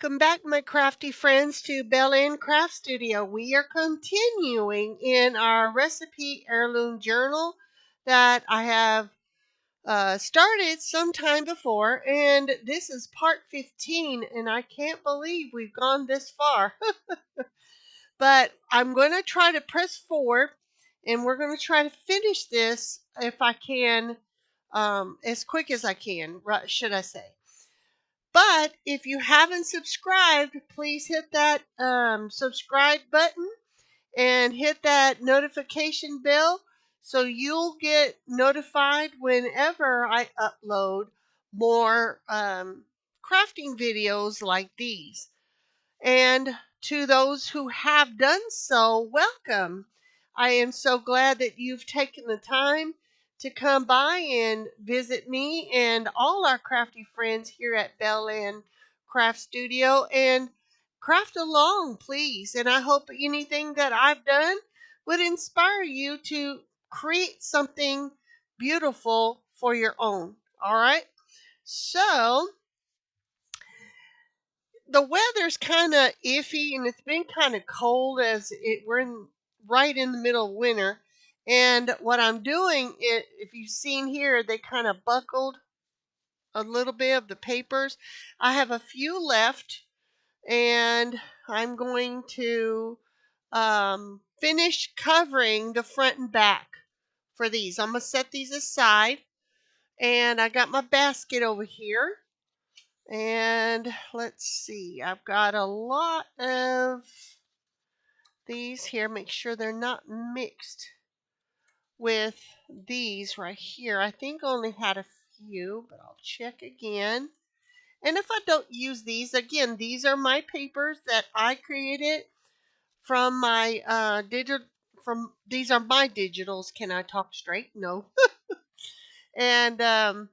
Welcome back, my crafty friends, to Bell Ann Craft Studio. We are continuing in our recipe heirloom journal that I have started some time before, and this is part 15, and I can't believe we've gone this far. But I'm going to try to press forward, and we're going to try to finish this if I can, as quick as I can, should I say. But if you haven't subscribed, please hit that subscribe button and hit that notification bell so you'll get notified whenever I upload more crafting videos like these. And to those who have done so, welcome. I am so glad that you've taken the time to come by and visit me and all our crafty friends here at Bell Ann Craft Studio, and craft along, please. And I hope anything that I've done would inspire you to create something beautiful for your own. All right. So the weather's kind of iffy, and it's been kind of cold as we're right in the middle of winter. And what I'm doing, if you've seen here, they kind of buckled a little bit of the papers. I have a few left, and I'm going to finish covering the front and back for these. I'm going to set these aside, and I got my basket over here. And let's see, I've got a lot of these here. Make sure they're not mixed with these right here. I think I only had a few, but I'll check again. And if I don't use these, again, these are my papers that I created from my these are my digitals. Can I talk straight? No. And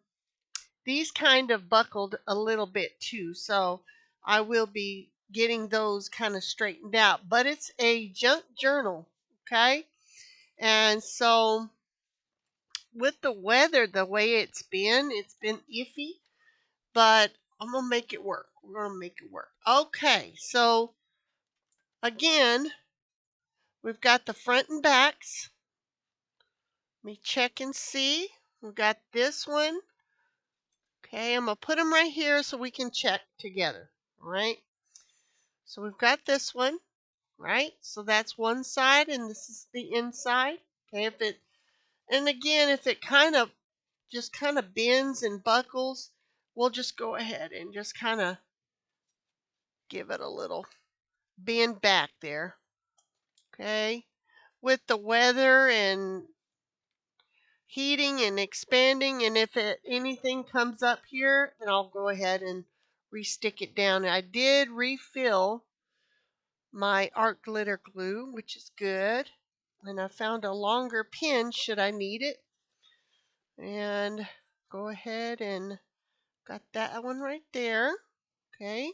these kind of buckled a little bit too, so I will be getting those kind of straightened out. But it's a junk journal, okay? And so with the weather the way it's been iffy, but I'm going to make it work. We're going to make it work. Okay, so again, we've got the front and backs. Let me check and see. We've got this one. Okay, I'm going to put them right here so we can check together. All right. So we've got this one, right? So that's one side, and this is the inside. Okay, and again, if it just kind of bends and buckles, we'll just go ahead and just kind of give it a little bend back there. Okay, with the weather and heating and expanding, and if anything comes up here, then I'll go ahead and re-stick it down. I did refill my art glitter glue, which is good, and I found a longer pin should I need it. And go ahead and got that one right there. Okay,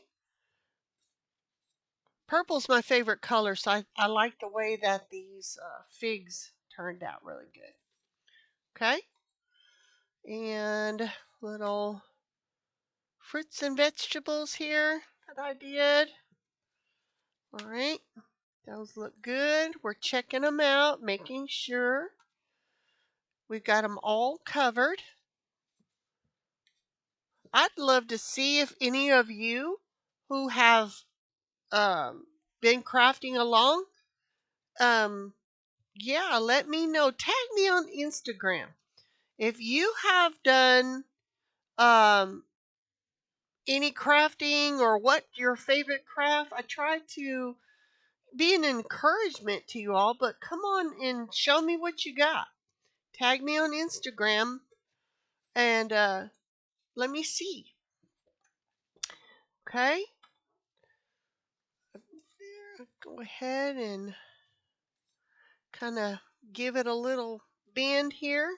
purple's my favorite color, so I like the way that these figs turned out really good. Okay, and little fruits and vegetables here that I did. All right, those look good. We're checking them out, making sure we've got them all covered. I'd love to see if any of you who have been crafting along, yeah, let me know. Tag me on Instagram if you have done um, any crafting or what your favorite craft. I try to be an encouragement to you all, but come on and show me what you got. Tag me on Instagram and let me see. Okay, go ahead and kind of give it a little bend here,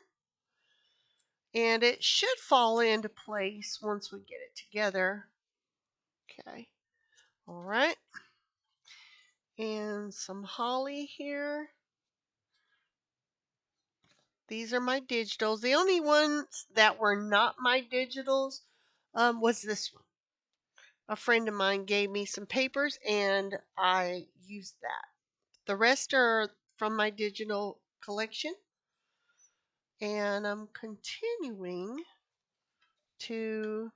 and it should fall into place once we get it together. Okay, all right, and some holly here. These are my digitals. The only ones that were not my digitals was this one. a friend of mine gave me some papers and I used that. The rest are from my digital collection. And I'm continuing to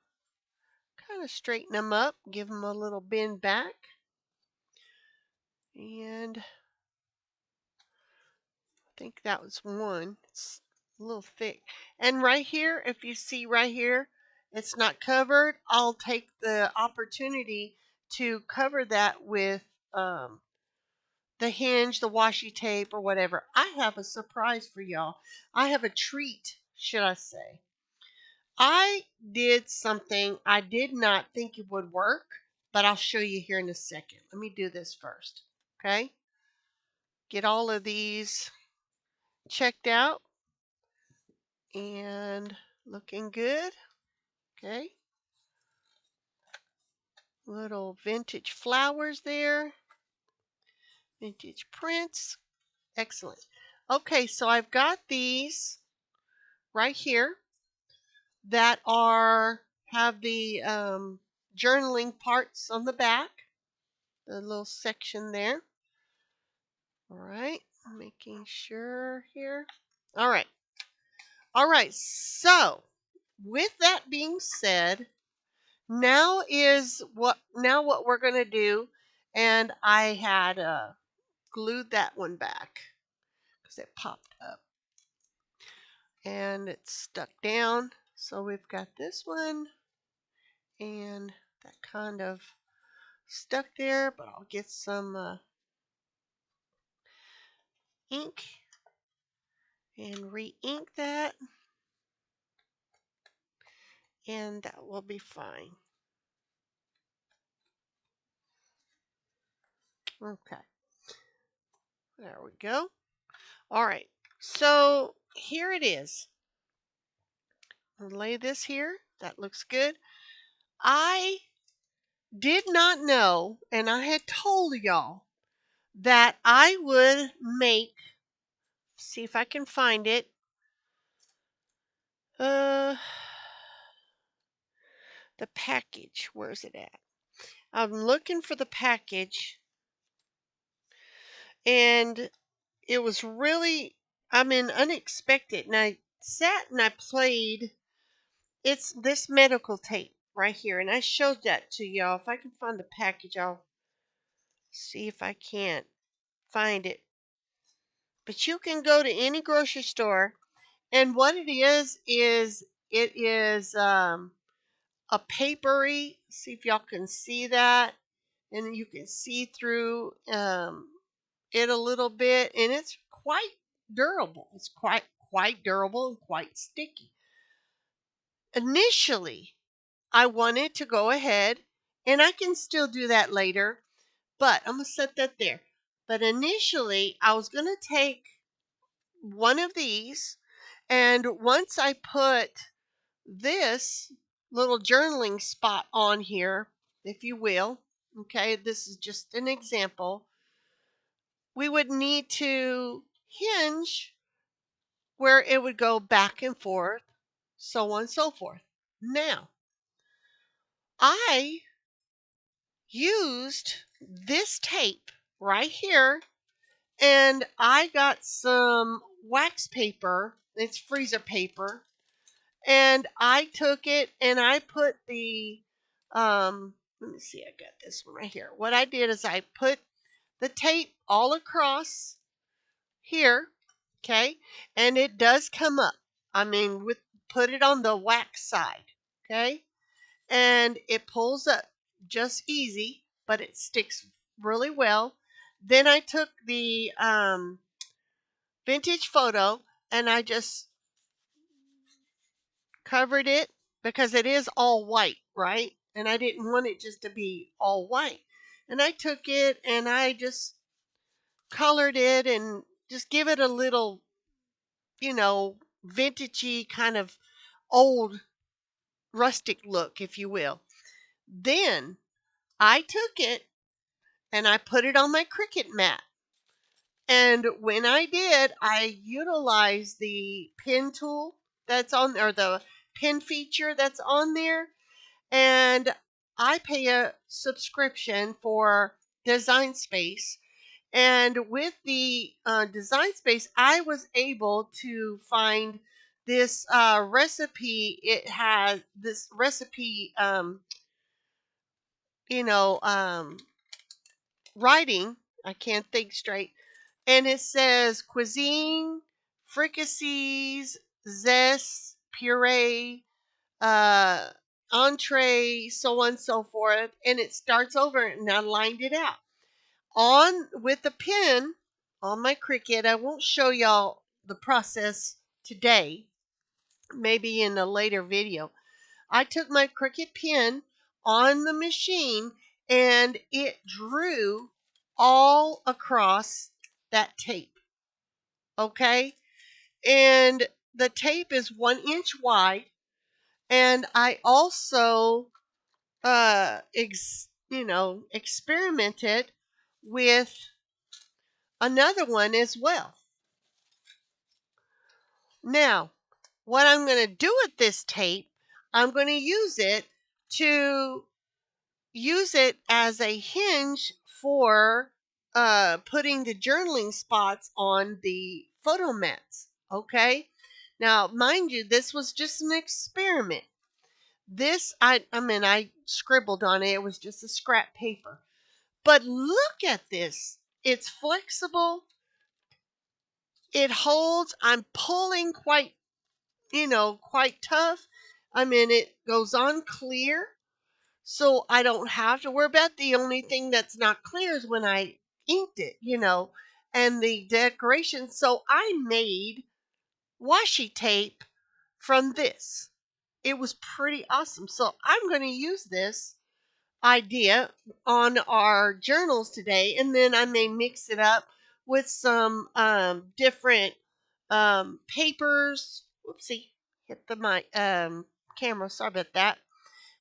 kind of straighten them up, give them a little bend back. And I think that was one. It's a little thick. And right here, if you see right here, it's not covered. I'll take the opportunity to cover that with the hinge, the washi tape, or whatever. I have a surprise for y'all. I have a treat, should I say. I did something I did not think it would work, but I'll show you here in a second. Let me do this first. Okay? Get all of these checked out and looking good. Okay? Little vintage flowers there. Vintage prints. Excellent. Okay, so I've got these right here that have the journaling parts on the back, the little section there. All right, making sure here. All right. All right. So, with that being said, now what we're going to do, and I had glued that one back because it popped up and it's stuck down. So we've got this one and that kind of stuck there, but I'll get some ink and re-ink that, and that will be fine. Okay, there we go. All right, so here it is. I'll lay this here. That looks good. I did not know, and I had told y'all that I would make, see if I can find it. The package, where's it at? I'm looking for the package, and it was really, unexpected. And I sat and I played. It's this medical tape right here, and I showed that to y'all. If I can find the package, I'll see if I can't find it. But you can go to any grocery store, and what it is it is a papery. See if y'all can see that, and you can see through it a little bit, and it's quite durable. It's quite durable and quite sticky. Initially, I wanted to go ahead, and I can still do that later, but I'm going to set that there. But initially, I was going to take one of these, and once I put this little journaling spot on here, if you will, okay, this is just an example, we would need to hinge where it would go back and forth, so on and so forth. Now, I used this tape right here, and I got some wax paper. It's freezer paper, and I took it and I put let me see, I got this one right here. What I did is I put the tape all across here, okay, and it does come up. Put it on the wax side, okay, and it pulls up just easy, but it sticks really well. Then I took the vintage photo and I just covered it because it is all white, right? And I didn't want it just to be all white. And I took it and I just colored it and just give it a little, vintagey kind of old rustic look, if you will. Then I took it and I put it on my Cricut mat. And when I did, I utilized the pen tool that's on, or the pen feature that's on there. And I pay a subscription for Design Space. And with the Design Space, I was able to find this recipe. It has this recipe, you know, writing. I can't think straight. And it says cuisine, fricassees, zest, puree, uh, entree, so on and so forth. And it starts over, and I lined it out on with a pen on my Cricut. I won't show y'all the process today, maybe in a later video. I took my Cricut pen on the machine and it drew all across that tape. Okay? And the tape is 1 inch wide. And I also, experimented with another one as well. Now, what I'm going to do with this tape, I'm going to to use it as a hinge for putting the journaling spots on the photo mats. Okay. Now, mind you, this was just an experiment. I scribbled on it. It was just a scrap paper. But look at this. It's flexible. It holds. I'm pulling quite tough. It goes on clear. So I don't have to worry about the only thing that's not clear is when I inked it, and the decoration. So I made washi tape from this. It was pretty awesome. So I'm going to use this idea on our journals today, and then I may mix it up with some different papers. Whoopsie, hit my camera. Sorry about that.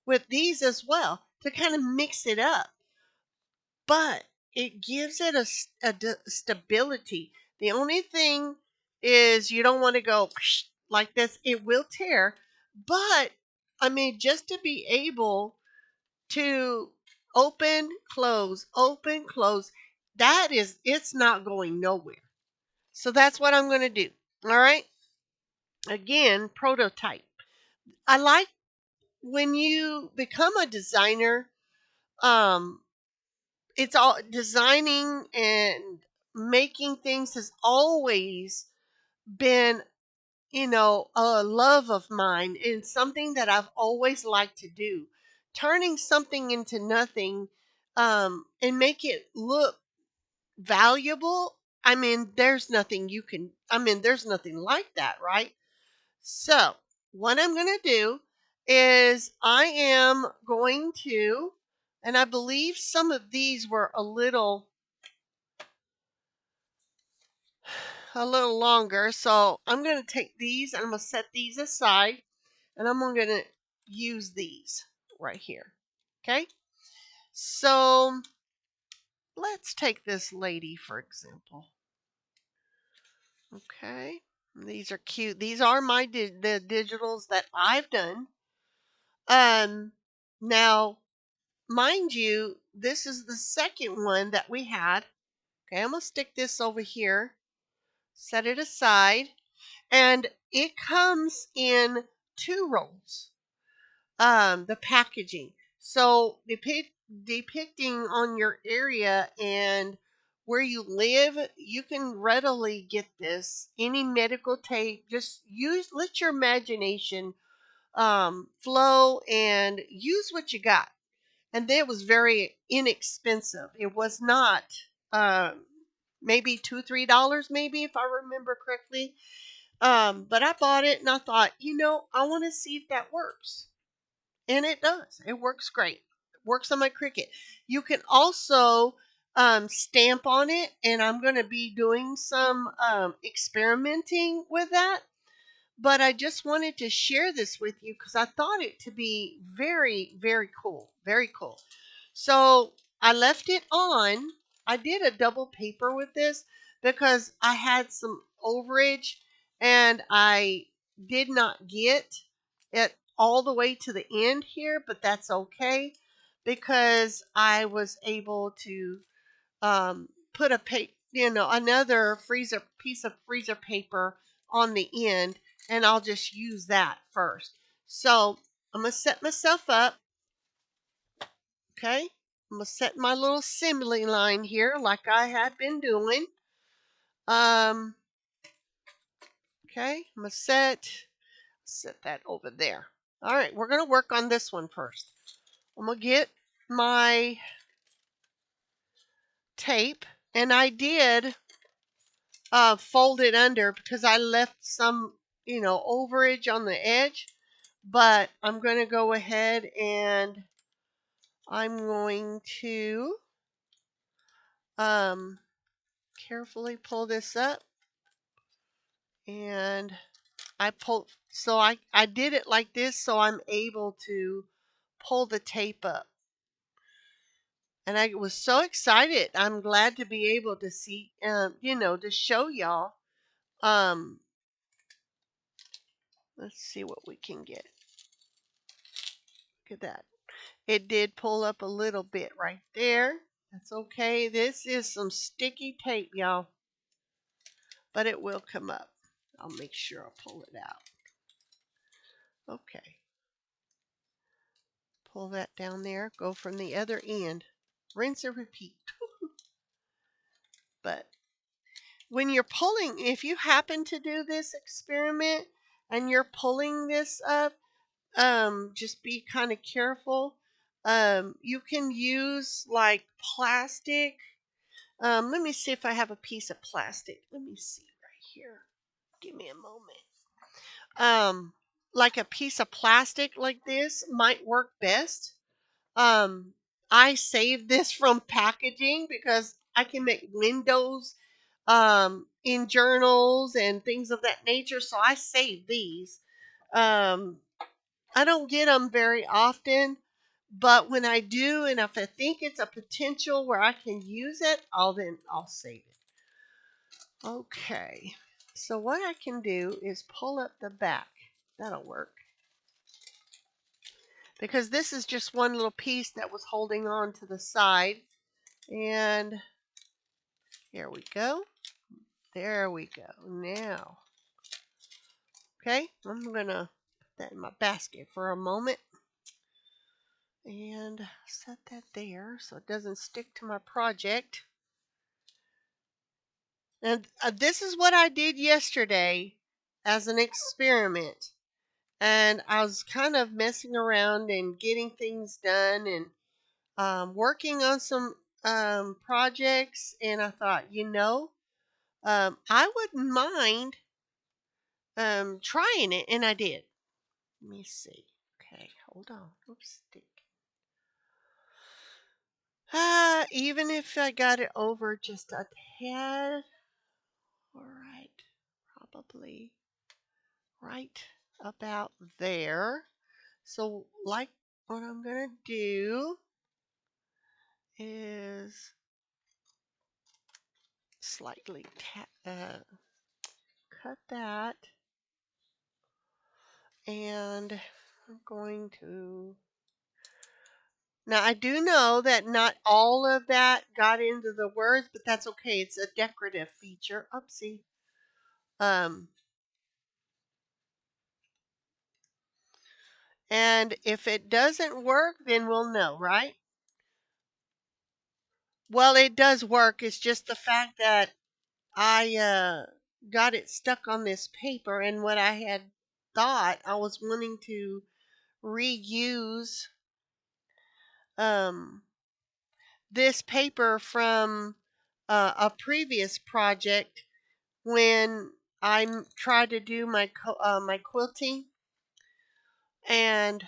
With these as well to kind of mix it up, but it gives it stability. The only thing is you don't want to go like this. It will tear, but just to be able to open, close, it's not going nowhere. So that's what I'm going to do. All right. Again, prototype. I like when you become a designer, um, it's all designing and making things has always been, a love of mine and something that I've always liked to do. Turning something into nothing, and make it look valuable. There's nothing like that, right? So, what I'm going to do is I am going to, and I believe some of these were a little longer. So, I'm going to take these and I'm going to set these aside and I'm going to use these right here. Okay? So, let's take this lady for example. Okay? These are cute. These are the digitals that I've done. Um Now, mind you, this is the second one that we had. Okay, I'm going to stick this over here, set it aside, and it comes in 2 rolls. The packaging. So, depicting on your area and where you live, you can readily get this. Any medical tape, just let your imagination flow and use what you got. And it was very inexpensive. It was not maybe $2-3, maybe if I remember correctly. But I bought it and I thought, I want to see if that works, and it does. It works great. It works on my Cricut. You can also stamp on it, and I'm going to be doing some experimenting with that. But I just wanted to share this with you because I thought it to be very, very cool. Very cool. So I left it on. I did a double paper with this because I had some overage and I did not get it all the way to the end here, but that's okay because I was able to put another freezer piece of freezer paper on the end, and I'll just use that first. So I'm gonna set myself up. Okay, I'm gonna set my little assembly line here, like I had been doing. Um, okay, I'm gonna set that over there. All right, we're gonna work on this one first. I'm gonna get my tape, and I did fold it under because I left some, overage on the edge. But I'm going to go ahead and I'm going to um, carefully pull this up. And I did it like this so I'm able to pull the tape up. And I was so excited. I'm glad to be able to see, to show y'all. Let's see what we can get. Look at that. It did pull up a little bit right there. That's okay. This is some sticky tape, y'all. But it will come up. I'll make sure I pull it out. Okay. Pull that down there. Go from the other end. Rinse and repeat. But when you're pulling, if you happen to do this experiment and you're pulling this up, just be kind of careful. You can use like plastic. Let me see if I have a piece of plastic. Let me see right here. Give me a moment. Like a piece of plastic like this might work best. Um, I saved this from packaging because I can make windows in journals and things of that nature. So I save these. Um, I don't get them very often, but when I do, and if I think it's a potential where I can use it, I'll save it. Okay. So what I can do is pull up the back. That'll work. Because this is just one little piece that was holding on to the side. And here we go. There we go. Now, okay, I'm going to put that in my basket for a moment. And set that there so it doesn't stick to my project. And this is what I did yesterday as an experiment. And I was kind of messing around and getting things done and working on some projects. And I thought, I wouldn't mind trying it. And I did. Let me see. Okay, hold on. Oops, stick. Even if I got it over just a tad, all right, probably right about there. So, like, what I'm going to do is slightly cut that, and I'm going to. Now, I do know that not all of that got into the words, but that's okay. It's a decorative feature. Oopsie. Um, and if it doesn't work, then we'll know, right? Well, it does work. It's just the fact that I got it stuck on this paper, and what I had thought I was wanting to reuse um, this paper from a previous project when tried to do my quilting, and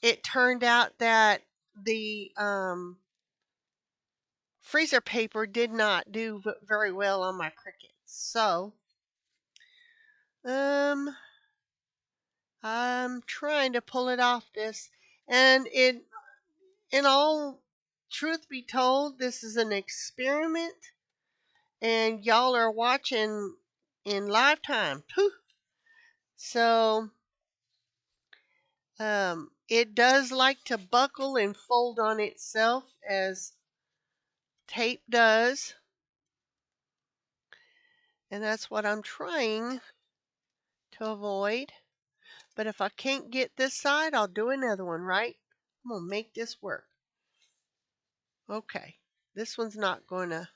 it turned out that the freezer paper did not do very well on my crickets. So um, I'm trying to pull it off this, and in all truth be told, this is an experiment, and y'all are watching in live time. Whew. So it does like to buckle and fold on itself as tape does. And that's what I'm trying to avoid. But if I can't get this side, I'll do another one, right? I'm going to make this work. Okay, this one's not going to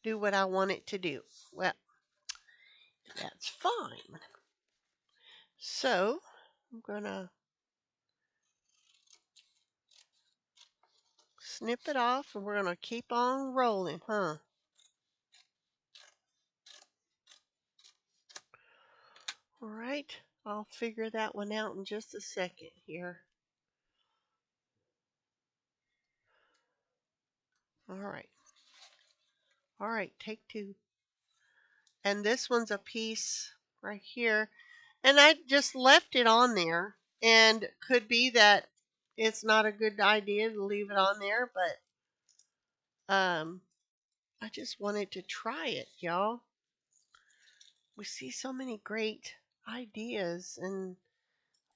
do what I want it to do. Well, that's fine. So, I'm going to snip it off and we're going to keep on rolling, huh? All right, I'll figure that one out in just a second here. All right. All right, take two. And this one's a piece right here. And I just left it on there. And could be that it's not a good idea to leave it on there, but I just wanted to try it, y'all. We see so many great ideas and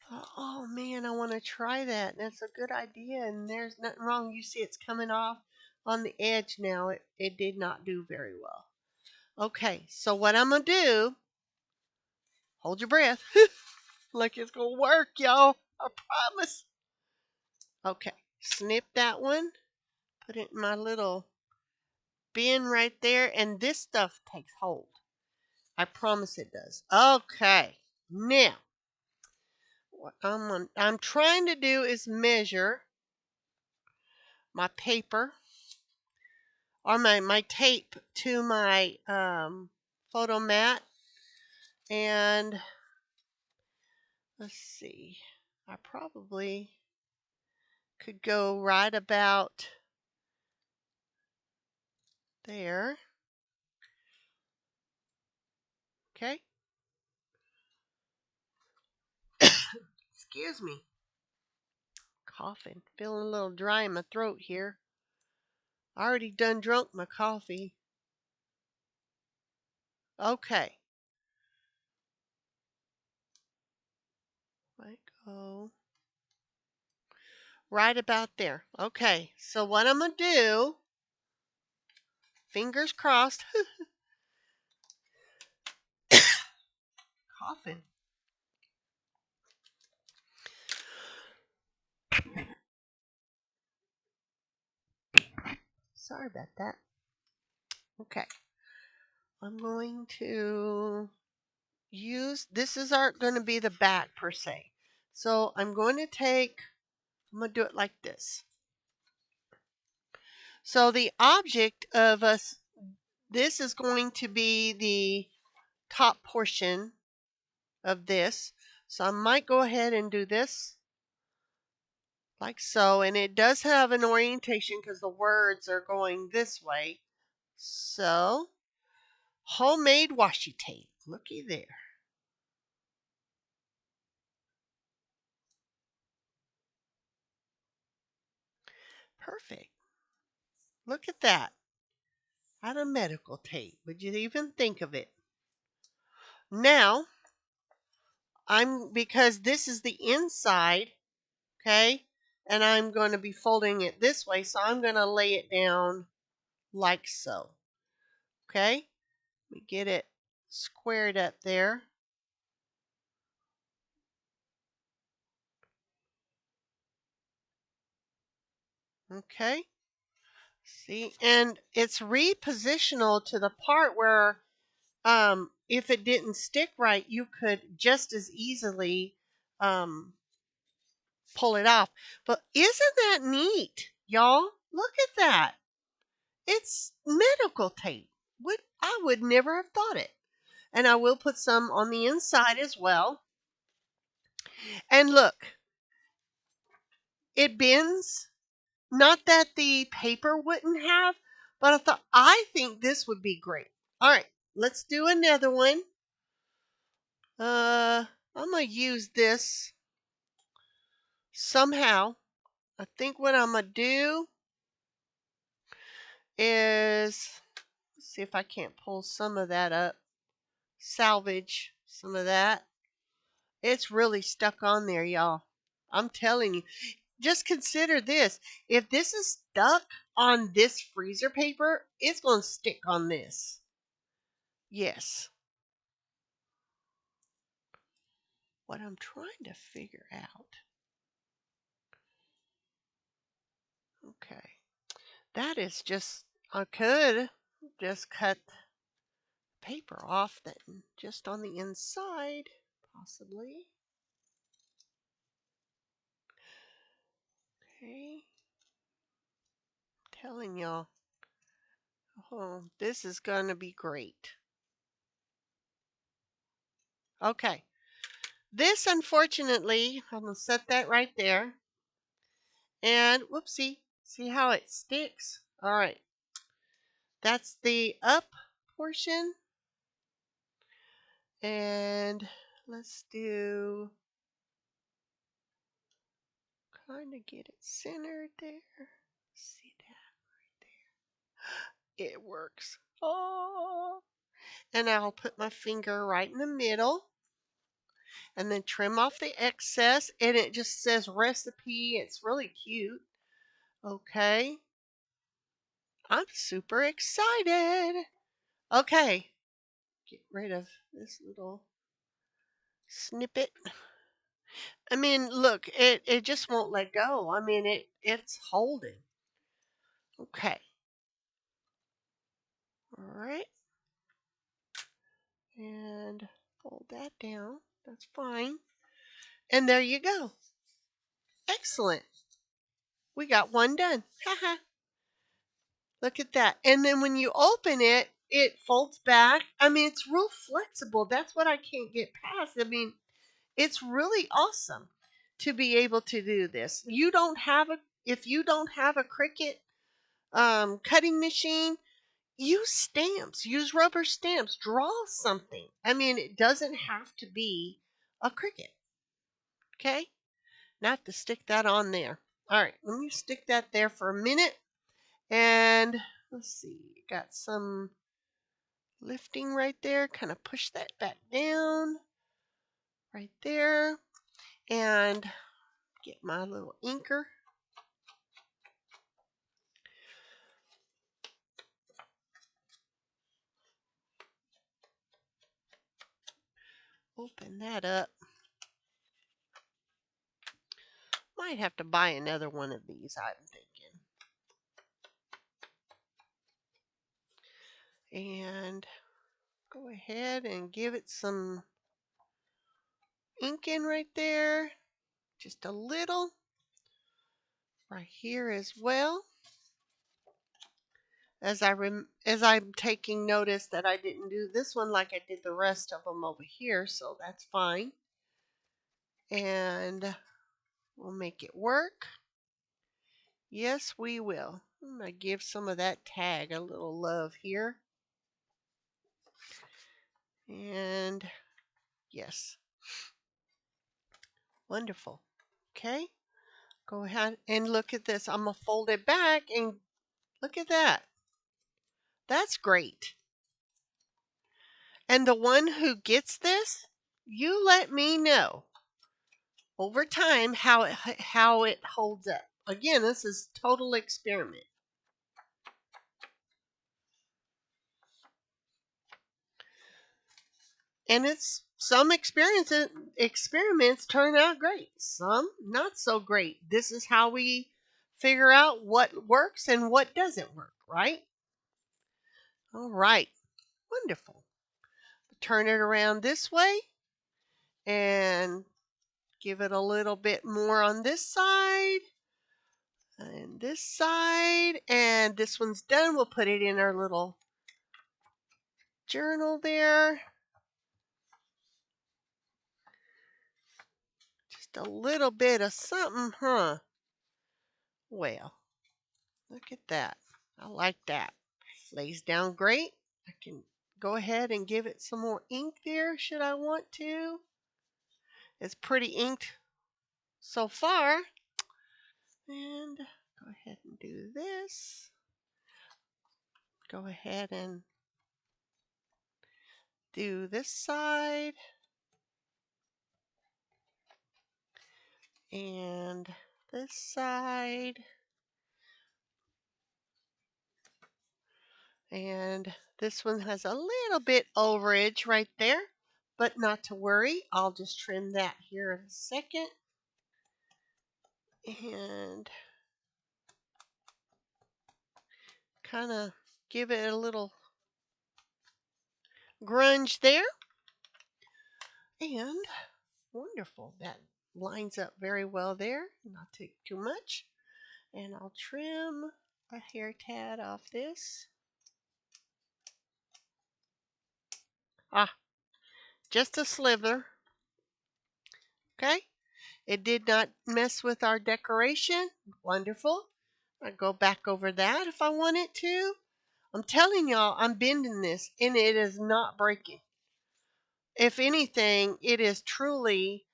thought, oh man, I want to try that. That's a good idea and there's nothing wrong. You see it's coming off on the edge now. It did not do very well. Okay, so what I'm going to do, hold your breath, like it's going to work, y'all. I promise. Okay, snip that one, put it in my little bin right there, and this stuff takes hold. I promise it does. Okay, now what I'm trying to do is measure my paper or my tape to my photo mat, and let's see, I probably could go right about there. Okay. Excuse me. Coughing. Feeling a little dry in my throat here. I already done drunk my coffee. Okay. Let go. Right about there. Okay. So what I'm going to do, fingers crossed. Coughing. Sorry about that. Okay. I'm going to use, this is going to be the back per se. So I'm going to I'm going to do it like this. So the object of us, this is going to be the top portion of this. So I might go ahead and do this like so. And it does have an orientation because the words are going this way. So, homemade washi tape. Looky there. Perfect. Look at that. Out of medical tape. Would you even think of it? Now, because this is the inside, okay, and I'm going to be folding it this way, so I'm going to lay it down like so. Okay, let me get it squared up there. Okay, see, and it's repositional to the part where if it didn't stick right, you could just as easily pull it off. But isn't that neat, y'all? Look at that. It's medical tape. I would never have thought it. And I will put some on the inside as well. And look, it bends. Not that the paper wouldn't have, but I think this would be great. All right, let's do another one. I'm going to use this somehow. I think what I'm going to do is, let's see if I can't pull some of that up. Salvage some of that. It's really stuck on there, y'all. I'm telling you. Just consider this. If this is stuck on this freezer paper, it's going to stick on this. Yes. What I'm trying to figure out. Okay. That is just, I could just cut paper off then, just on the inside, possibly. Okay. Telling y'all. Oh, this is going to be great. Okay. This, unfortunately, I'm going to set that right there. And whoopsie, see how it sticks? All right. That's the up portion. And let's do, kind of get it centered there. See that right there? It works. Oh. And I'll put my finger right in the middle and then trim off the excess. And it just says recipe. It's really cute. Okay. I'm super excited. Okay. Get rid of this little snippet. I mean, look, it just won't let go. I mean, it's holding. Okay. All right. And fold that down. That's fine. And there you go. Excellent. We got one done. Haha. Look at that. And then when you open it, it folds back. I mean, it's real flexible. That's what I can't get past. I mean, it's really awesome to be able to do this. If you don't have a Cricut cutting machine, use stamps, use rubber stamps, draw something. I mean, it doesn't have to be a Cricut. Okay? Now I have to stick that on there. All right, let me stick that there for a minute. And let's see, got some lifting right there. Kind of push that back down right there. And get my little inker. Open that up. Might have to buy another one of these, I'm thinking. And go ahead and give it some ink in right there. Just a little. Right here as well. As I'm taking notice that I didn't do this one like I did the rest of them over here, so that's fine. And we'll make it work. Yes, we will. I'm going to give some of that tag a little love here. And yes. Wonderful. Okay. Go ahead and look at this. I'm going to fold it back and look at that. That's great. And the one who gets this, you let me know over time how it holds up. Again, this is total experiment. And it's some experiments turn out great, some not so great. This is how we figure out what works and what doesn't work, right? All right. Wonderful. Turn it around this way and give it a little bit more on this side and this side. And this one's done. We'll put it in our little journal there. Just a little bit of something, huh? Well, look at that. I like that. Lays down great. I can go ahead and give it some more ink there should I want to. It's pretty inked so far. And go ahead and do this. Go ahead and do this side. And this side. And this one has a little bit overage right there, but not to worry. I'll just trim that here in a second. And kind of give it a little grunge there. And wonderful. That lines up very well there. Not take too much. And I'll trim a hair tad off this. Ah, just a sliver. Okay. It did not mess with our decoration. Wonderful. I go back over that if I wanted to. I'm telling y'all, I'm bending this and it is not breaking. If anything, it is truly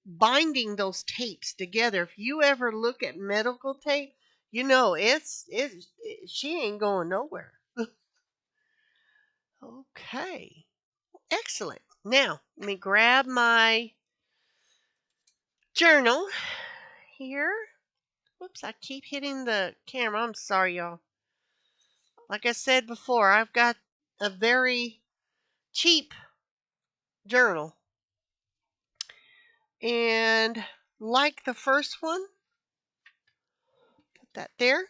binding those tapes together. If you ever look at medical tape, you know she ain't going nowhere. Okay, excellent. Now let me grab my journal here. Whoops, I keep hitting the camera. I'm sorry, y'all. Like I said before, I've got a very cheap journal. And like the first one, put that there.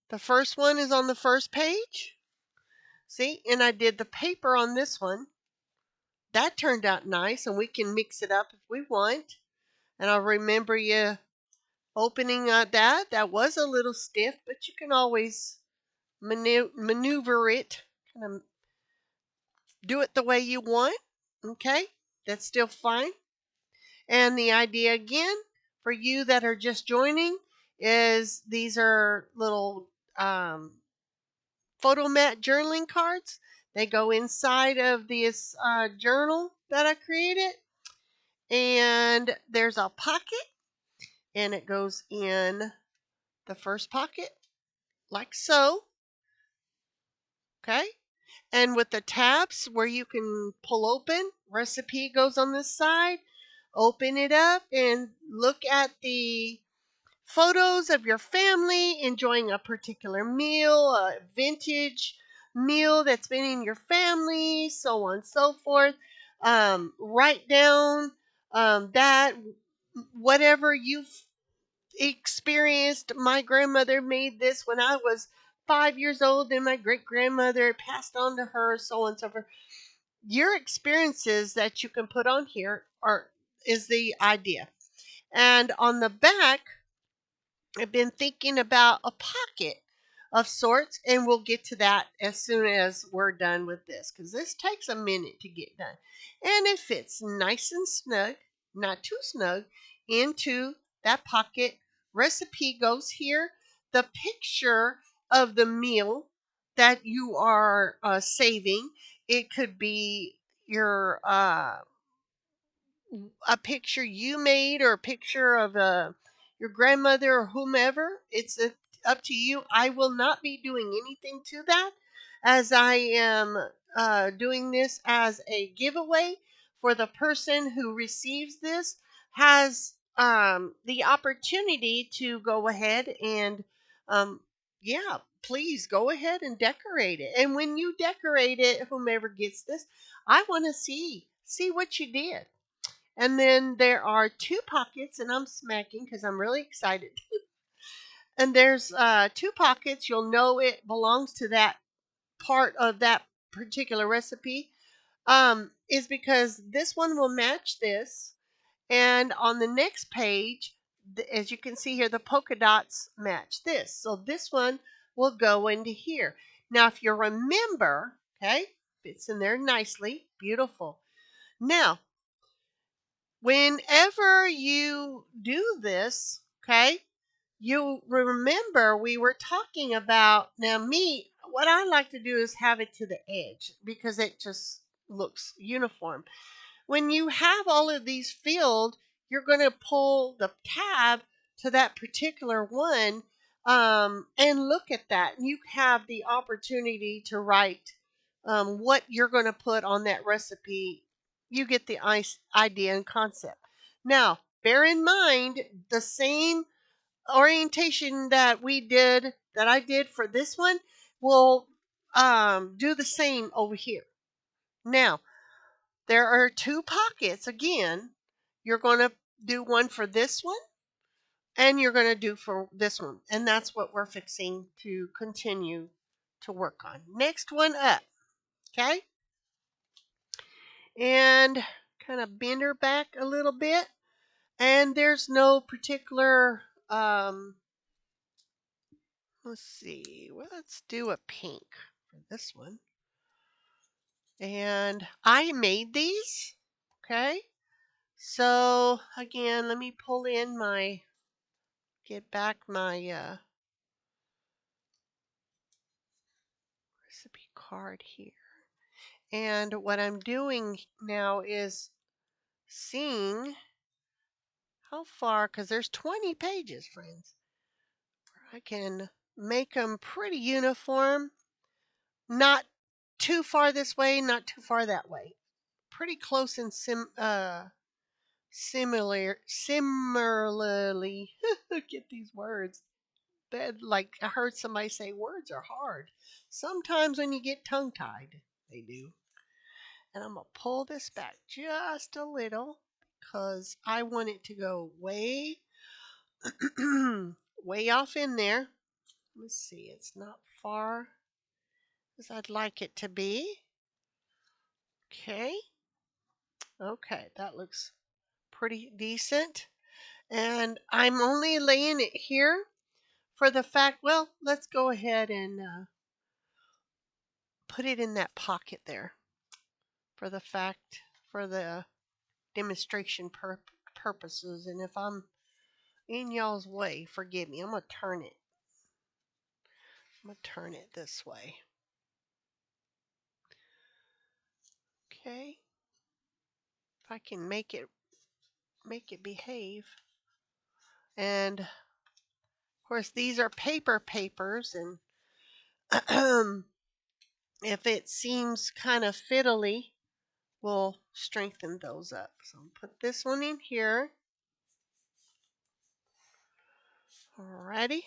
The first one is on the first page. See, and I did the paper on this one. That turned out nice, and we can mix it up if we want. And I'll remember you opening that. That was a little stiff, but you can always maneuver it, kind of do it the way you want. Okay, that's still fine. And the idea again for you that are just joining is these are little photo mat journaling cards. They go inside of this journal that I created. And there's a pocket, and it goes in the first pocket like so. Okay. And with the tabs where you can pull open, recipe goes on this side. Open it up and look at the photos of your family enjoying a particular meal, a vintage meal that's been in your family, so on and so forth. Write down that whatever you've experienced. My grandmother made this when I was 5 years old, and my great grandmother passed on to her, so on and so forth. Your experiences that you can put on here is the idea. And on the back, I've been thinking about a pocket of sorts, and we'll get to that as soon as we're done with this because this takes a minute to get done. And it fits nice and snug, not too snug, into that pocket. Recipe goes here. The picture of the meal that you are saving, it could be a picture you made or a picture of your grandmother or whomever. It's up to you. I will not be doing anything to that as I am doing this as a giveaway for the person who receives this has the opportunity to go ahead and um, yeah, please go ahead and decorate it. And when you decorate it, whomever gets this, I want to see what you did. And then there are two pockets, and I'm smacking because I'm really excited. And there's two pockets. You'll know it belongs to that part of that particular recipe. Is because this one will match this. And on the next page, as you can see here, the polka dots match this. So this one will go into here. Now, if you remember, okay, fits in there nicely. Beautiful. Now, whenever you do this, okay, you remember we were talking about, now me, what I like to do is have it to the edge because it just looks uniform. When you have all of these filled, you're going to pull the tab to that particular one and look at that. You have the opportunity to write what you're going to put on that recipe. You get the idea and concept. Now, bear in mind the same orientation that I did for this one, will do the same over here. Now, there are two pockets. Again, you're going to do one for this one, and you're going to do for this one. And that's what we're fixing to continue to work on. Next one up, okay? And kind of bend her back a little bit. And there's no particular, let's see, well, let's do a pink for this one. And I made these, okay? So again, let me get back my recipe card here. And what I'm doing now is seeing how far, because there's 20 pages, friends. I can make them pretty uniform, not too far this way, not too far that way. Pretty close and similarly. Get these words. That, like I heard somebody say, words are hard. Sometimes when you get tongue tied, they do. And I'm going to pull this back just a little because I want it to go way, way off in there. Let's see, it's not far as I'd like it to be. Okay. Okay, that looks pretty decent. And I'm only laying it here for the fact, well, let's go ahead and put it in that pocket there for the demonstration purposes. And if I'm in y'all's way, forgive me. I'm going to turn it. I'm going to turn it this way. Okay. If I can make it behave. And of course, these are papers, and if it seems kind of fiddly, we'll strengthen those up. So I'll put this one in here. Alrighty,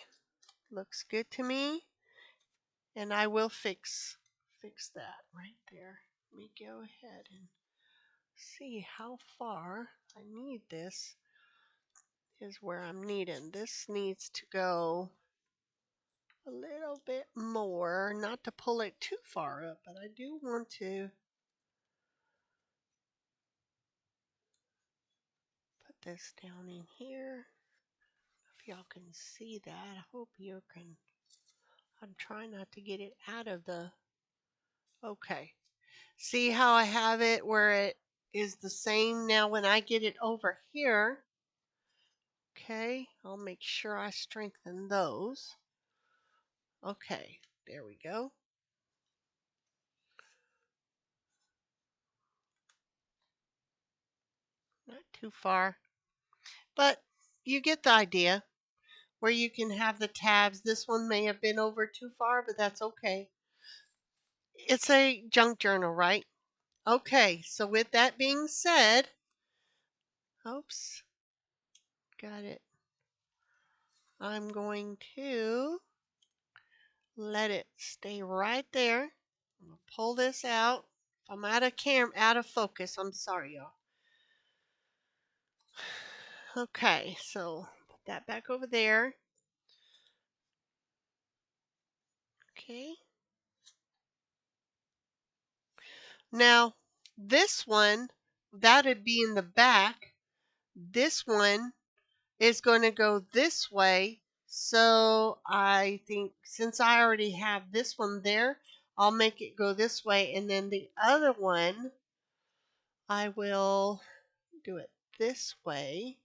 looks good to me. And I will fix that right there. Let me go ahead and see how far I need this. Is where I'm needing. This needs to go a little bit more, not to pull it too far up, but I do want to put this down in here. If y'all can see that, I hope you can. I'm trying not to get it out of the, okay. See how I have it where it is the same now when I get it over here. Okay, I'll make sure I strengthen those. Okay, there we go. Not too far, but you get the idea where you can have the tabs. This one may have been over too far, but that's okay. It's a junk journal, right? Okay, so with that being said, oops, got it. I'm going to let it stay right there. I'm going to pull this out. If I'm out of focus, I'm sorry, y'all. Okay, so put that back over there. Okay. Now, this one, that'd be in the back. This one is going to go this way. So I think since I already have this one there, I'll make it go this way. And then the other one, I will do it this way.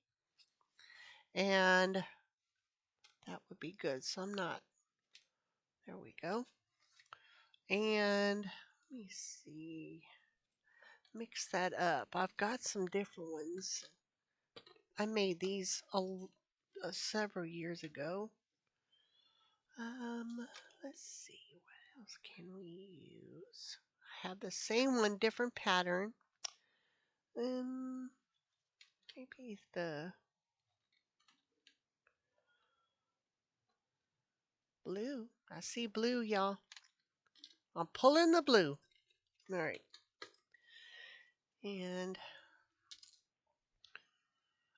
And that would be good. So I'm not, there we go. And let me see, mix that up. I've got some different ones. I made these several years ago. Let's see, what else can we use? I have the same one, different pattern. maybe the blue. I see blue, y'all. I'm pulling the blue. All right. And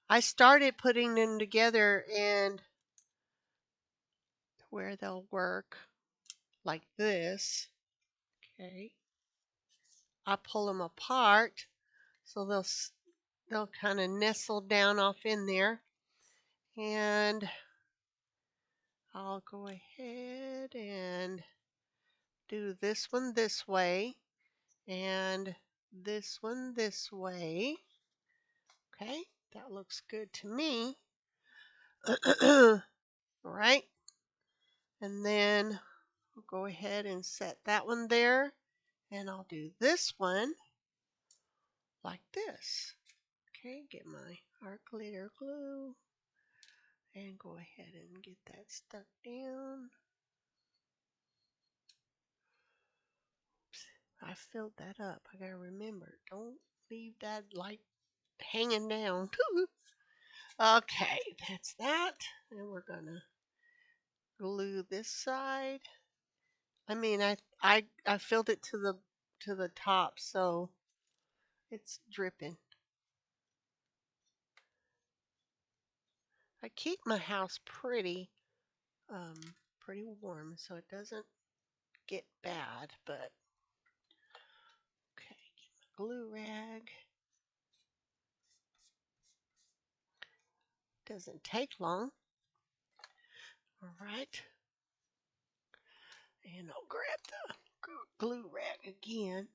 I started putting them together and where they'll work like this. Okay. I pull them apart so they'll kind of nestle down off in there. And I'll go ahead and do this one this way and this one this way. Okay, that looks good to me. All right, and then I'll go ahead and set that one there, and I'll do this one like this. Okay, get my art glitter glue and go ahead and get that stuck down. Oops, I filled that up. I gotta remember, don't leave that like hanging down. Okay, that's that. And we're gonna glue this side. I mean, I filled it to the top, so it's dripping. I keep my house pretty warm, so it doesn't get bad. But okay, get my glue rag. Doesn't take long. All right, and I'll grab the glue rag again,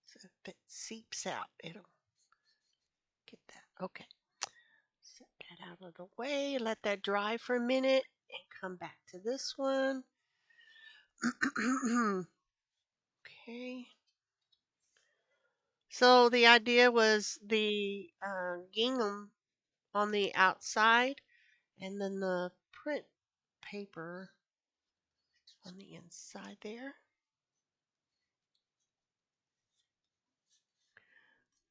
so if it seeps out, it'll get that. Okay. Set that out of the way, let that dry for a minute, and come back to this one. Okay. So the idea was the gingham on the outside, and then the print paper on the inside there.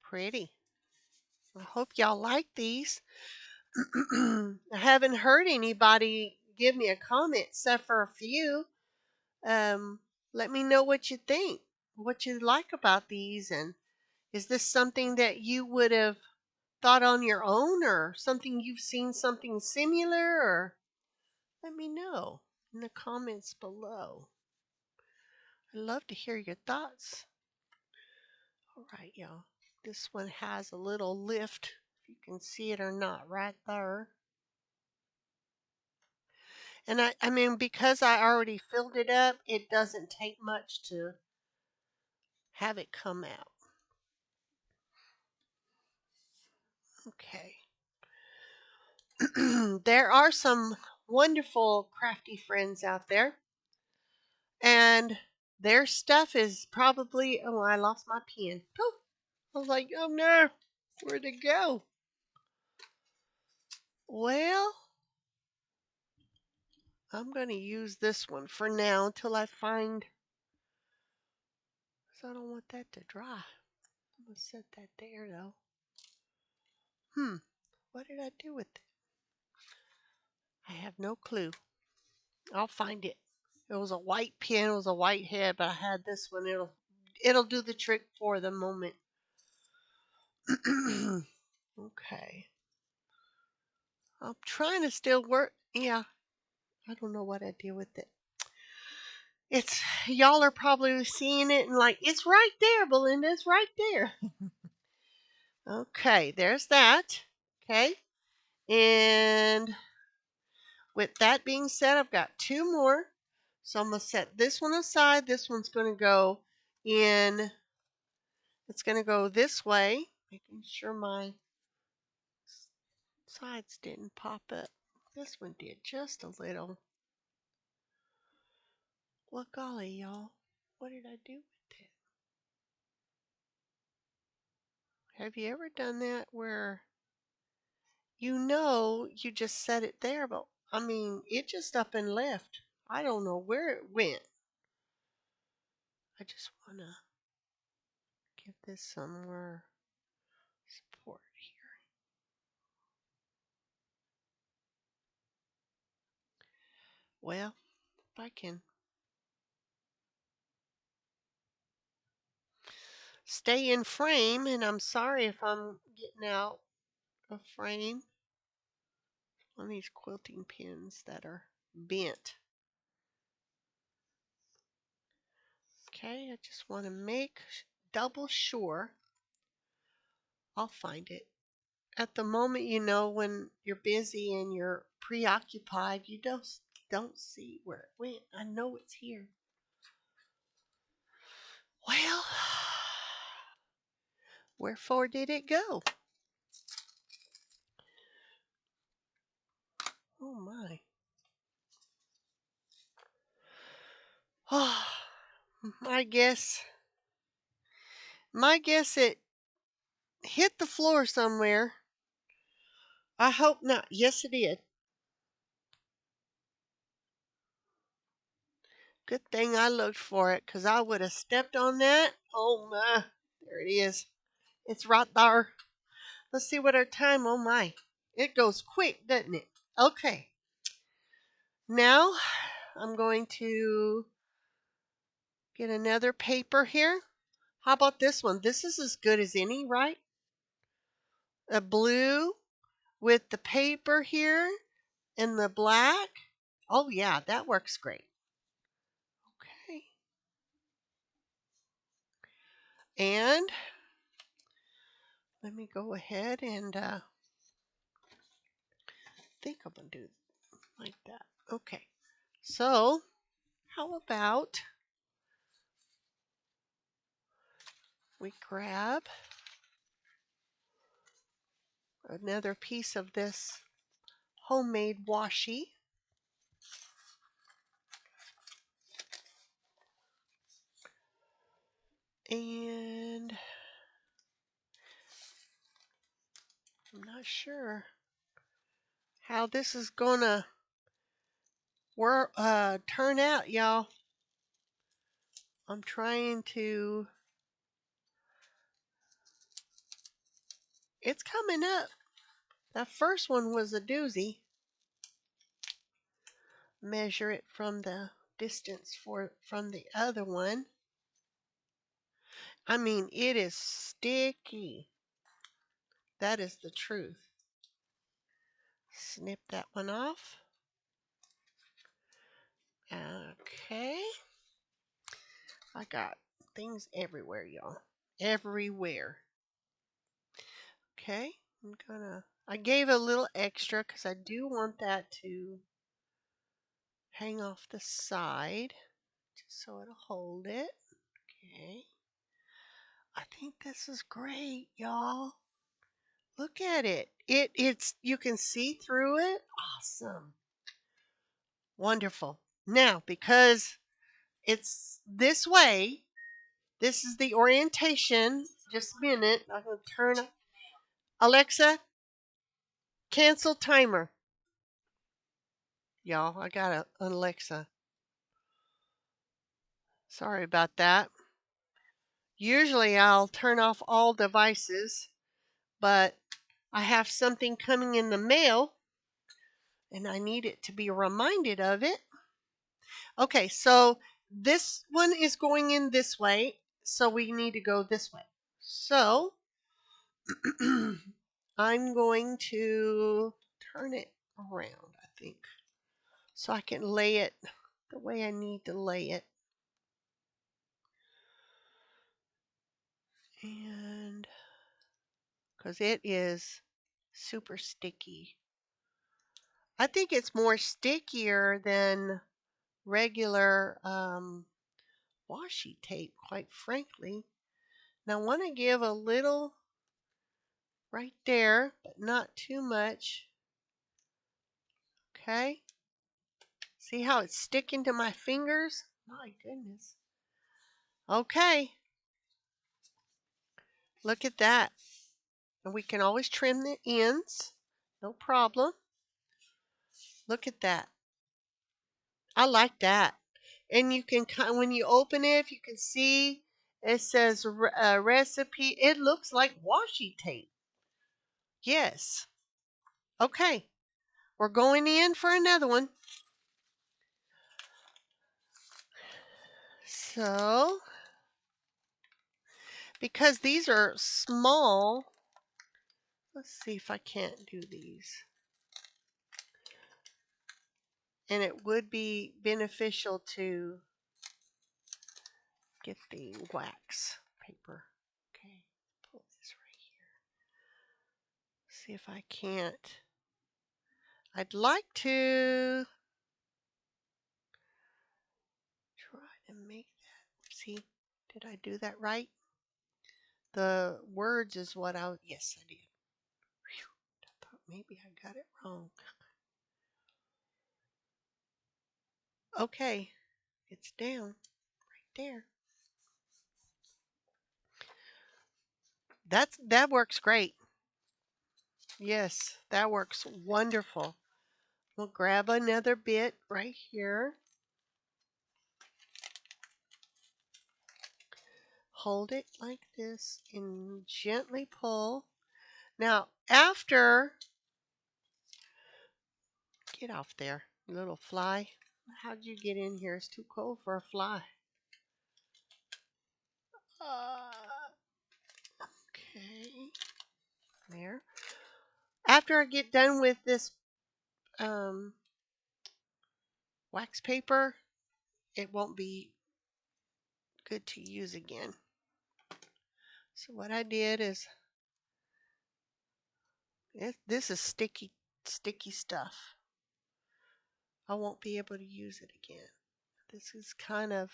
Pretty. I hope y'all like these. I haven't heard anybody give me a comment except for a few. Um, Let me know what you think, what you like about these, and is this something that you would have thought on your own or something you've seen something similar? Or let me know in the comments below. I'd love to hear your thoughts. All right, y'all. This one has a little lift, if you can see it or not, right there. And I mean, because I already filled it up, it doesn't take much to have it come out. Okay. There are some wonderful crafty friends out there, and their stuff is probably, oh, I lost my pen. Poof. I was like, oh no, where'd it go? Well, I'm going to use this one for now until I find, because I don't want that to dry. I'm going to set that there though. What did I do with it? I have no clue. I'll find it. It was a white pen, it was a white head, but I had this one. It'll do the trick for the moment. Okay. I'm trying to still work. Yeah, I don't know what I did with it. It's y'all are probably seeing it and like it's right there, Belinda. It's right there. Okay, there's that. Okay, and with that being said, I've got two more. So I'm gonna set this one aside. This one's gonna go in. It's gonna go this way, making sure my sides didn't pop up. This one did just a little. Well, golly, y'all. What did I do with it? Have you ever done that where you just set it there, but I mean, it just up and left. I don't know where it went. I just want to give this some more support here. Well, if I can stay in frame, and I'm sorry if I'm getting out of frame on these quilting pins that are bent. Okay, I just want to make double sure. I'll find it. At the moment, when you're busy and you're preoccupied, you don't see where it went. I know it's here. Well, wherefore did it go? Oh my. Oh, my guess it hit the floor somewhere. I hope not. Yes, it did. Good thing I looked for it, 'cause I would have stepped on that. Oh my. There it is. It's right there. Let's see what our time. Oh my. It goes quick, doesn't it? Okay. Now I'm going to get another paper here. How about this one? This is as good as any, right? A blue with the paper here and the black. Oh yeah, that works great. Okay. And let me go ahead and think I'm going to do like that. Okay. So how about we grab another piece of this homemade washi. And I'm not sure how this is gonna turn out, y'all. I'm trying to. It's coming up. That first one was a doozy. Measure it from the distance from the other one. I mean, it is sticky. That is the truth. Snip that one off. Okay. I got things everywhere, y'all. Everywhere. Okay. I gave a little extra because I do want that to hang off the side just so it'll hold it. Okay. I think this is great, y'all. Look at it. You can see through it. Awesome. Wonderful. Now, because it's this way, this is the orientation. Just a minute. I'm going to turn. Alexa, cancel timer. Y'all, I got an Alexa. Sorry about that. Usually I'll turn off all devices, but I have something coming in the mail and I need it to be reminded of it. Okay, so this one is going in this way, so we need to go this way. So I'm going to turn it around, I think, so I can lay it the way I need to lay it. And because it is super sticky. I think it's more stickier than regular washi tape, quite frankly. Now I want to give a little right there, but not too much. Okay. See how it's sticking to my fingers? My goodness. Okay. Look at that. And we can always trim the ends. No problem. Look at that. I like that. And you can, when you open it, you can see it says recipe. It looks like washi tape. Yes. Okay. We're going in for another one. So, because these are small, let's see if I can't do these. And it would be beneficial to get the wax paper. Okay, pull this right here. See if I can't. I'd like to try to make that. See, did I do that right? The words is what yes, I did. Whew, I thought maybe I got it wrong. Okay, it's down right there. That works great. Yes, that works wonderful. We'll grab another bit right here. Hold it like this and gently pull. Now, get off there, little fly. How'd you get in here? It's too cold for a fly. Okay, there. After I get done with this um, wax paper, it won't be good to use again. So what I did is, this is sticky stuff. I won't be able to use it again. This is kind of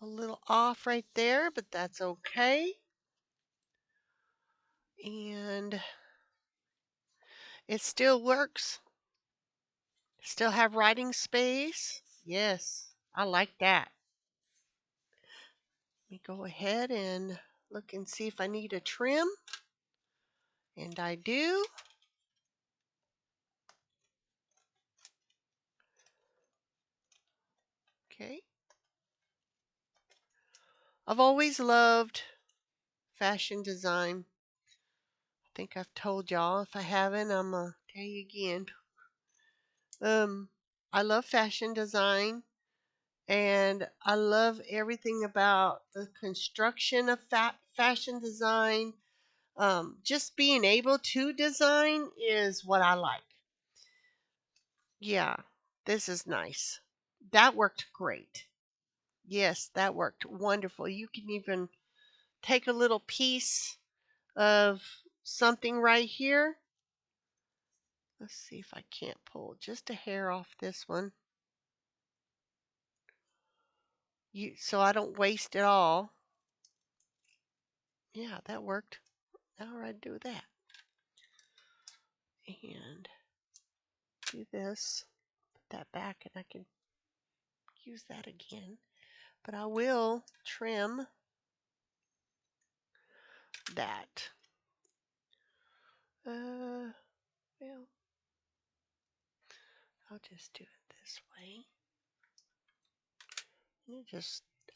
a little off right there, but that's okay. And it still works. Still have writing space. Yes, I like that. Let me go ahead and look and see if I need a trim. And I do. Okay. I've always loved fashion design. I think I've told y'all. If I haven't, I'm going to tell you again. I love fashion design. And I love everything about the construction of fashion design. Just being able to design is what I like. Yeah, this is nice. That worked great. Yes, that worked wonderful. You can even take a little piece of something right here. Let's see if I can't pull just a hair off this one. So I don't waste it all. Yeah, that worked. How do I do that? And do this, put that back, and I can use that again. But I will trim that. Well, I'll just do it this way.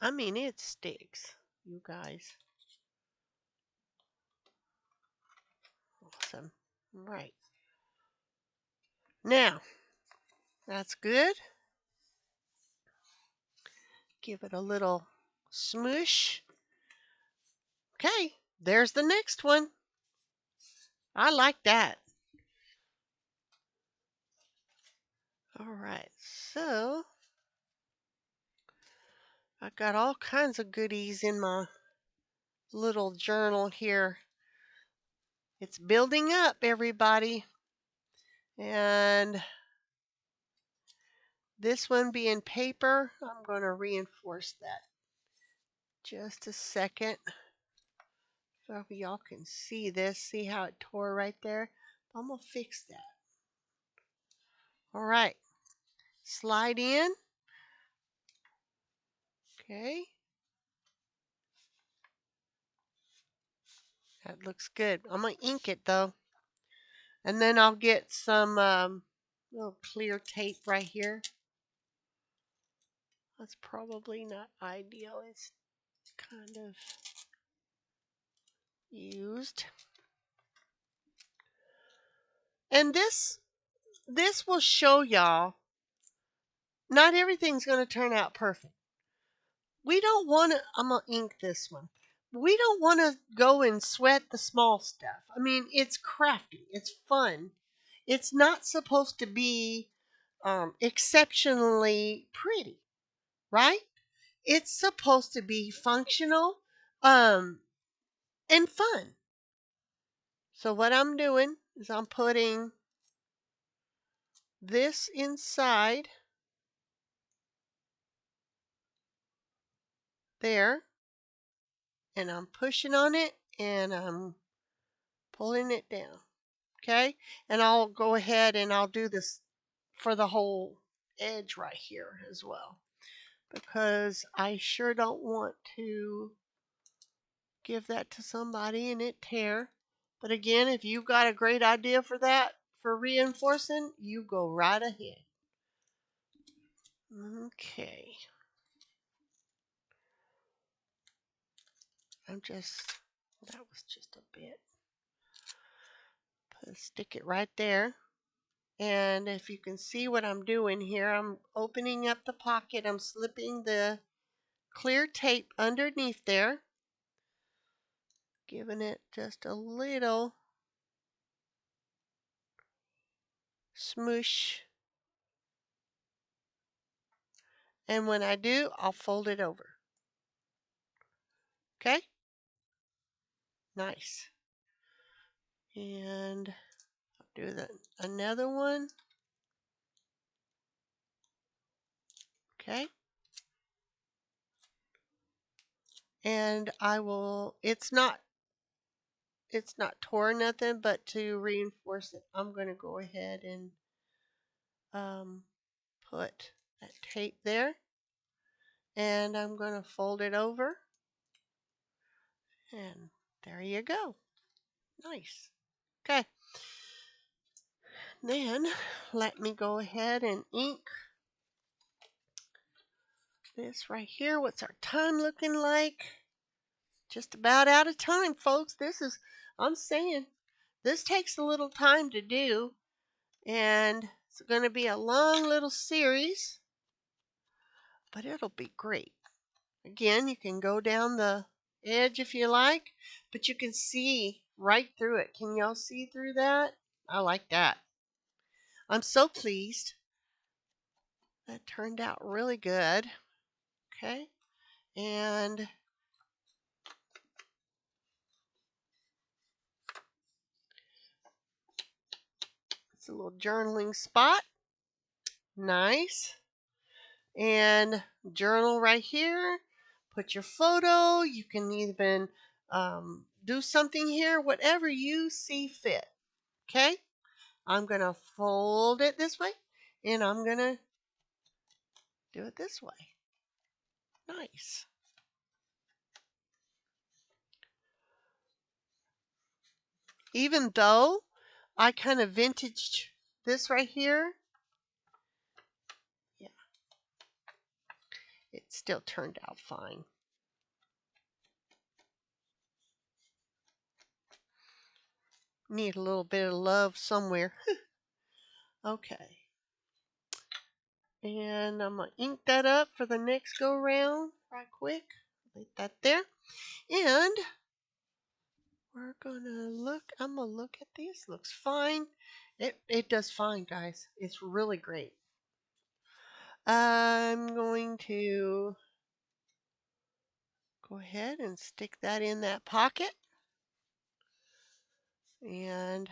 And it sticks, you guys. Awesome. Right. Now, that's good. Give it a little smoosh. Okay, there's the next one. I like that. All right, so I've got all kinds of goodies in my little journal here. It's building up, everybody. And this one being paper, I'm going to reinforce that. Just a second. So y'all can see this. See how it tore right there? I'm going to fix that. All right. Slide in. Okay. That looks good. I'm going to ink it though. And then I'll get some little clear tape right here. That's probably not ideal. It's kind of used. And this will show y'all not everything's going to turn out perfect. We don't want to, I'm going to ink this one. We don't want to go and sweat the small stuff. I mean, it's crafty, it's fun. It's not supposed to be exceptionally pretty, right? It's supposed to be functional um, and fun. So, what I'm doing is I'm putting this inside there, and I'm pushing on it and I'm pulling it down. Okay, and I'll go ahead and I'll do this for the whole edge right here as well, because I sure don't want to give that to somebody and it tear. But again, if you've got a great idea for that, for reinforcing, you go right ahead. Okay. That was just a bit. Stick it right there. And if you can see what I'm doing here, I'm opening up the pocket. I'm slipping the clear tape underneath there, giving it just a little smoosh. And when I do, I'll fold it over. Okay? Nice. And I'll do another one. Okay? And it's not torn nothing, but to reinforce it, I'm going to go ahead and put that tape there. And I'm going to fold it over. And there you go. Nice. Okay. Then let me go ahead and ink this right here. What's our time looking like? Just about out of time, folks. I'm saying, this takes a little time to do. And it's going to be a long little series, but it'll be great. Again, you can go down the edge if you like, but you can see right through it. Can y'all see through that? I like that. I'm so pleased. That turned out really good. Okay. And it's a little journaling spot. Nice. And journal right here. Put your photo. You can even do something here, whatever you see fit. Okay? I'm going to fold it this way, and I'm going to do it this way. Nice. Even though I kind of vintaged this right here, yeah, it still turned out fine. Need a little bit of love somewhere. Okay. And I'm going to ink that up for the next go round right quick. Leave that there. And we're going to look. I'm going to look at this. Looks fine. It does fine, guys. It's really great. I'm going to go ahead and stick that in that pocket. And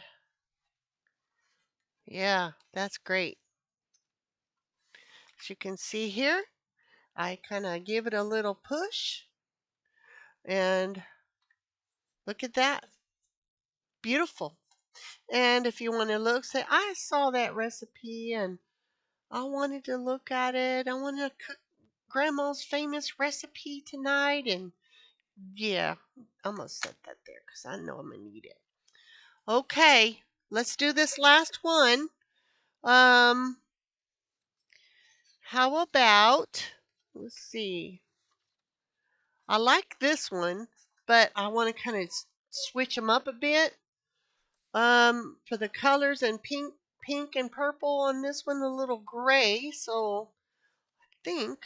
yeah, that's great. As you can see here, I kind of give it a little push. And look at that. Beautiful. And if you want to look, say, I saw that recipe and I wanted to look at it. I want to cook Grandma's famous recipe tonight. And yeah, I'm going to set that there because I know I'm going to need it. Okay, let's do this last one. How about, let's see. I like this one, but I want to kind of switch them up a bit. For the colors and pink and purple on this one, a little gray. So think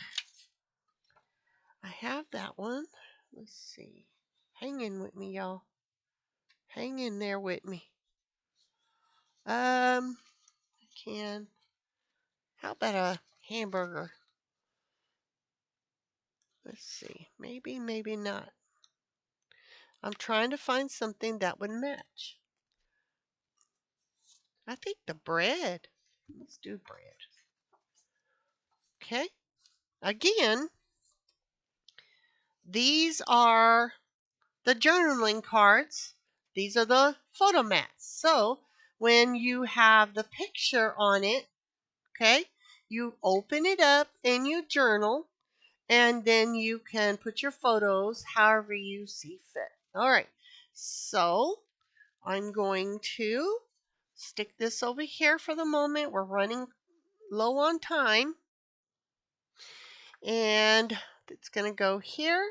I have that one. Let's see. Hang in with me, y'all. Hang in there with me. I can. How about a hamburger? Let's see. Maybe, maybe not. I'm trying to find something that would match. I think the bread. Let's do bread. Okay. Again, these are the journaling cards. These are the photo mats. So when you have the picture on it, okay, you open it up and you journal, and then you can put your photos however you see fit. All right. So I'm going to stick this over here for the moment. We're running low on time. And it's going to go here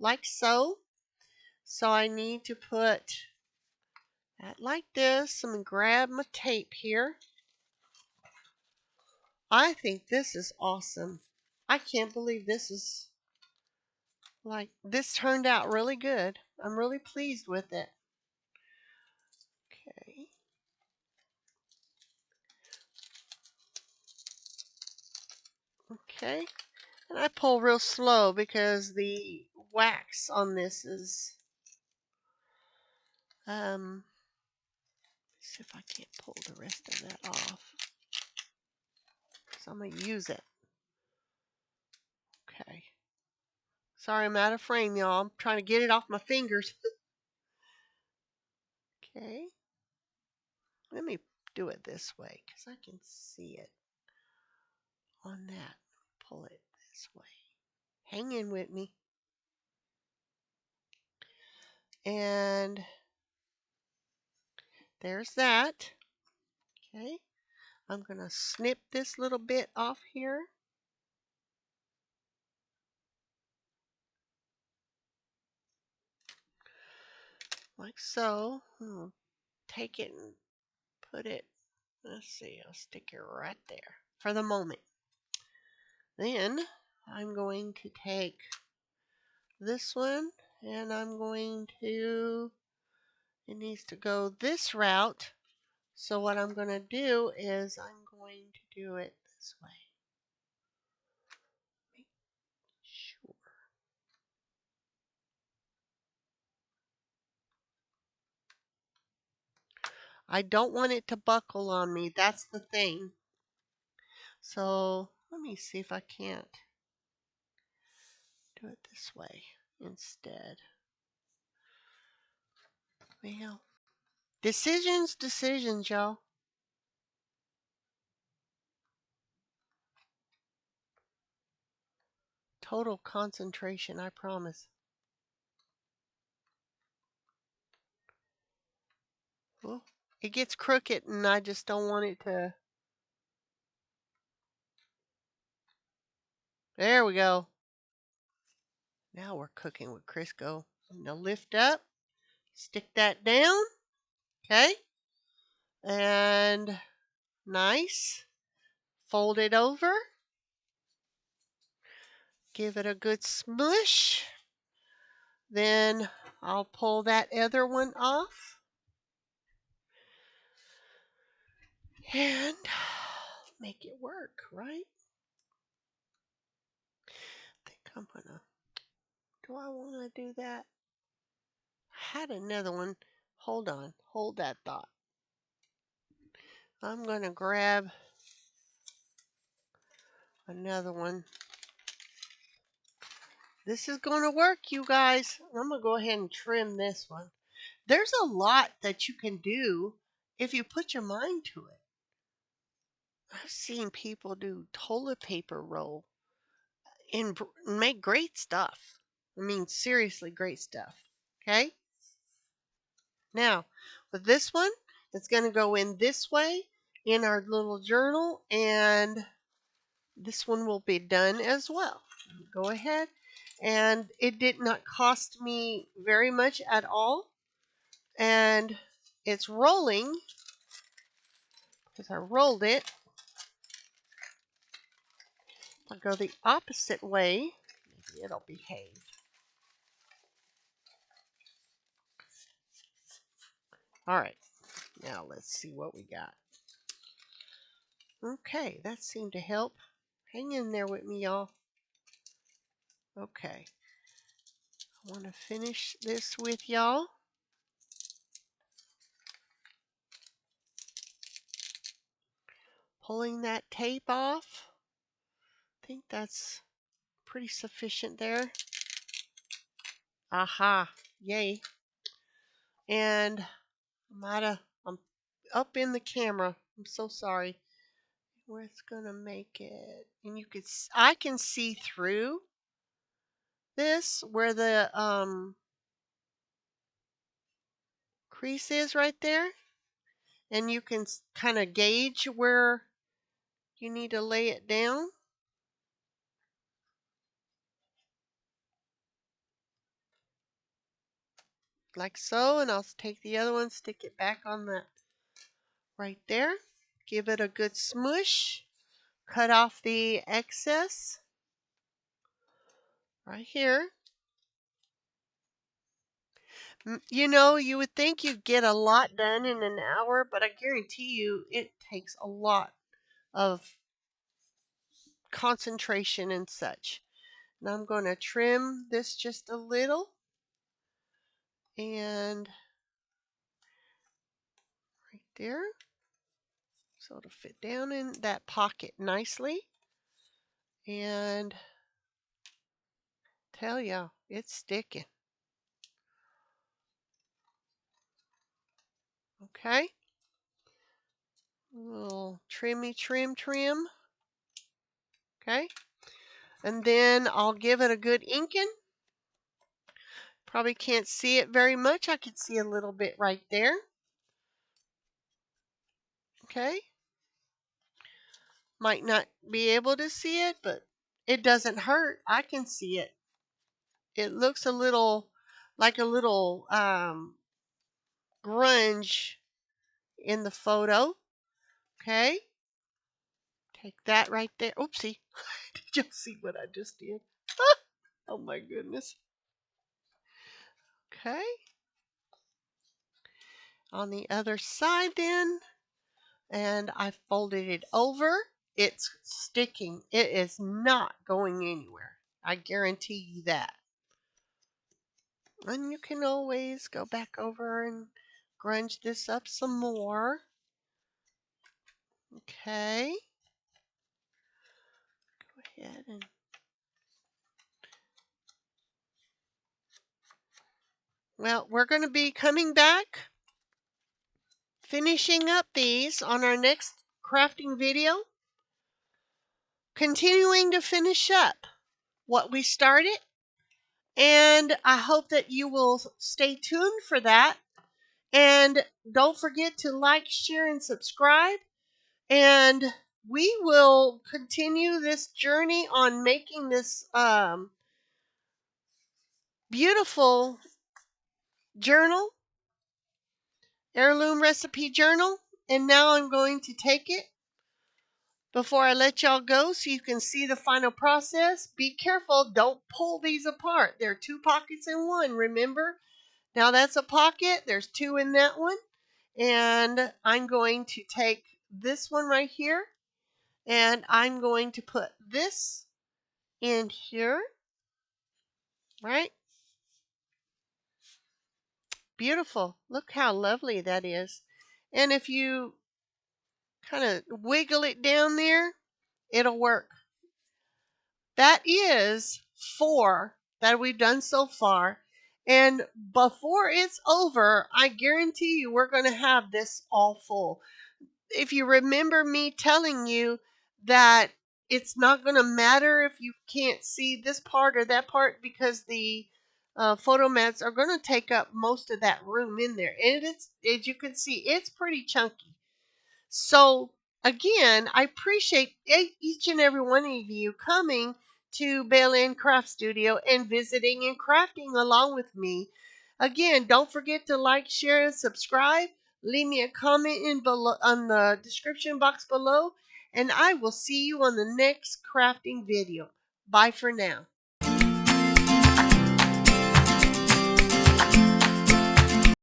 like so. So I need to put that like this. I'm going to grab my tape here. I think this is awesome. I can't believe this turned out really good. I'm really pleased with it. Okay. Okay. And I pull real slow because the wax on this is see if I can't pull the rest of that off. So I'm going to use it. Okay. Sorry, I'm out of frame, y'all. I'm trying to get it off my fingers. Okay. Let me do it this way because I can see it on that. Pull it this way. Hang in with me. And there's that. Okay. I'm going to snip this little bit off here. Like so. Take it and put it, let's see, I'll stick it right there for the moment. Then I'm going to take this one and I'm going to, it needs to go this route. So what I'm going to do is I'm going to do it this way. Make sure. I don't want it to buckle on me. That's the thing. So let me see if I can't do it this way instead. Well, decisions, y'all. Total concentration, I promise. Well, it gets crooked and I just don't want it to. There we go. Now we're cooking with Crisco. Now lift up, stick that down, okay? And nice. Fold it over. Give it a good smush. Then I'll pull that other one off. And make it work, right? I think I'm gonna, do I want to do that? I had another one. Hold on, hold that thought. I'm gonna grab another one. This is going to work, you guys. I'm going to go ahead and trim this one. There's a lot that you can do if you put your mind to it. I've seen people do toilet paper roll and make great stuff. I mean, seriously great stuff. Okay? Now, with this one, it's going to go in this way in our little journal, and this one will be done as well. Go ahead. And it did not cost me very much at all. And it's rolling because I rolled it. I'll go the opposite way. Maybe it'll behave. All right, now let's see what we got. Okay, that seemed to help. Hang in there with me, y'all. Okay, I want to finish this with y'all. Pulling that tape off. I think that's pretty sufficient there. Aha, yay. And I'm up in the camera. I'm so sorry. Where it's gonna make it, and I can see through this where the crease is right there, and you can kind of gauge where you need to lay it down. Like so, and I'll take the other one, stick it back on that right there. Give it a good smush. Cut off the excess right here. You know, you would think you'd get a lot done in an hour, but I guarantee you it takes a lot of concentration and such. Now I'm going to trim this just a little, and right there, so it'll fit down in that pocket nicely. And tell ya, it's sticking. Okay, a little trim. Okay, and then I'll give it a good inking. Probably can't see it very much. I can see a little bit right there. Okay, might not be able to see it, but it doesn't hurt. I can see it. It looks a little like a little grunge in the photo. Okay, take that right there. Oopsie. Did you see what I just did? Oh my goodness. Okay, on the other side then, and I folded it over. It's sticking. It is not going anywhere. I guarantee you that. And you can always go back over and grunge this up some more. Okay. Go ahead and well, we're going to be coming back, finishing up these on our next crafting video, continuing to finish up what we started. And I hope that you will stay tuned for that. And don't forget to like, share, and subscribe. And we will continue this journey on making this beautiful journal, Heirloom Recipe Journal. And now I'm going to take it before I let y'all go so you can see the final process. Be careful, don't pull these apart. There are two pockets in one, remember? Now that's a pocket, there's two in that one. And I'm going to take this one right here, and I'm going to put this in here, right? Beautiful. Look how lovely that is. And if you kind of wiggle it down there, it'll work. That is 4 that we've done so far. And before it's over, I guarantee you we're going to have this all full. If you remember me telling you that it's not going to matter if you can't see this part or that part, because the photo mats are going to take up most of that room in there. And it's, as you can see, it's pretty chunky. So again, I appreciate each and every one of you coming to Belen Craft Studio and visiting and crafting along with me. Again, don't forget to like, share, and subscribe. Leave me a comment in below on the description box below, and I will see you on the next crafting video. Bye for now.